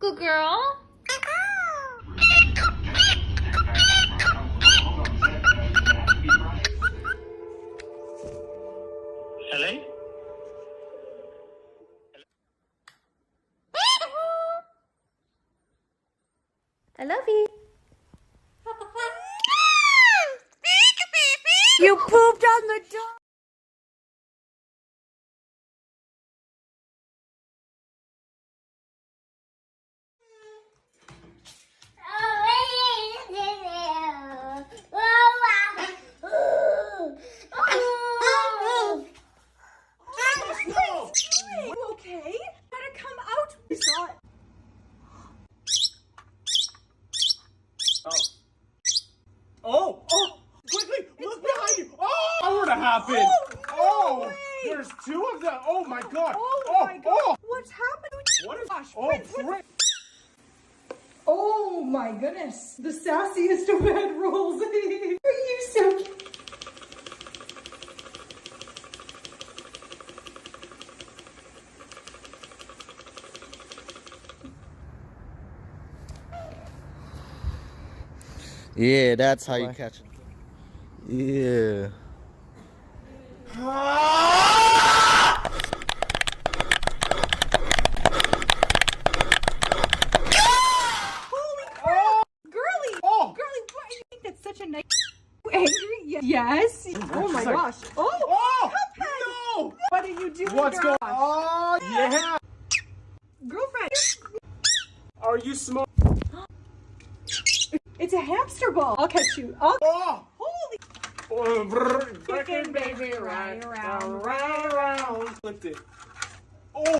Good girl. Hello? I love you. You pooped on the dog. Okay, gotta come out. We saw it. Oh! Quickly! Look behind you! Oh! What would have happened? No way. There's two of them! Oh my god! Oh my god! What's happening? What is... Gosh, Oh, Prince, frick! Oh my goodness! The sassiest of head rolls. Are you so cute? Yeah, that's how you catch it. Yeah. Holy crap! Girly! Oh! Girly, what? You think that's such a nice... Angry? Yes. Oh my gosh. Oh! Cuphead! No! What are you doing, What's girl? going on? Oh, yeah! Girlfriend! Are you smoking? It's a hamster ball. I'll catch you. Oh! Holy... Oh, brr, Chicken baby, right around. Flipped it. Oh!